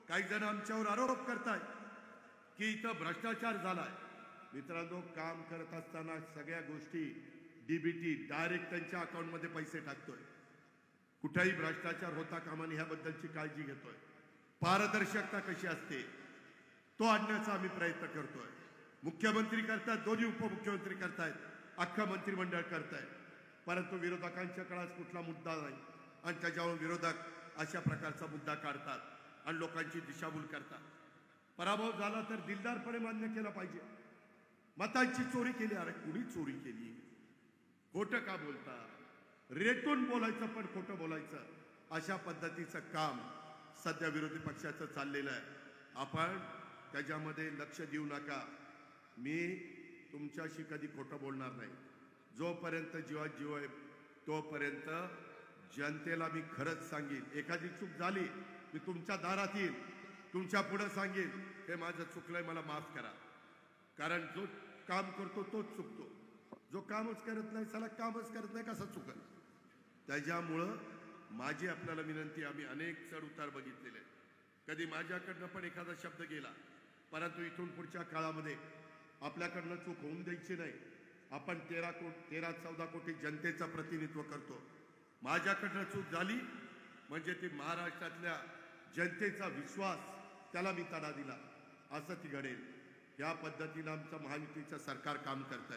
काही जण आमच्यावर आरोप करतायत की इथं भ्रष्टाचार झालाय। मित्रांनो, काम करत असताना सगळ्या गोष्टी डीबीटी डायरेक्ट त्यांच्या अकाउंटमध्ये पैसे टाकतोय। कुठेही भ्रष्टाचार होता कामा नये ह्याबद्दलची काळजी घेतोय। पारदर्शकता कशी असते तो आणण्याचा आम्ही प्रयत्न करतोय। मुख्यमंत्री करतात, दोन्ही उपमुख्यमंत्री करतायत, अख्खा मंत्रिमंडळ करतायत, परंतु विरोधकांच्याकडे कुठला मुद्दा नाही आणि त्याच्यावर विरोधक अशा प्रकारचा मुद्दा काढतात आणि लोकांची दिशाभूल करतात। पराभव झाला तर दिलदारपणे मान्य केला पाहिजे। मतांची चोरी केली, अरे कुणी चोरी केली? खोटं का बोलता? रेटून बोलायचं पण खोटं बोलायचं, अशा पद्धतीचं काम सध्या विरोधी पक्षाचं चाललेलं आहे। आपण त्याच्यामध्ये लक्ष देऊ नका। मी तुमच्याशी कधी खोटं बोलणार नाही। जोपर्यंत जीवात जीव आहे तोपर्यंत जनतेला मी खरंच सांगेन। एखादी चूक झाली मी तुमच्या दारात येईल, तुमच्या पुढे सांगेन हे माझं चुकलंय, मला माफ करा। कारण जो काम करतो तोच चुकतो, जो कामच करत नाही त्याला कामच करत नाही कसा चुकल? त्याच्यामुळं माझी आपल्याला विनंती, आम्ही अनेक चढ उतार बघितलेले, कधी माझ्याकडनं पण एखादा शब्द गेला, परंतु इथून पुढच्या काळामध्ये आपल्याकडनं चूक होऊन द्यायची नाही। आपण 13-14 कोटी जनतेचं प्रतिनिधित्व करतो। माझ्याकडनं चूक झाली म्हणजे ती महाराष्ट्रातल्या जनतेचा विश्वास, त्याला मी तडा दिला, असं ती घडेल। या पद्धतीनं आमचं महायुतीचं सरकार काम करतंय।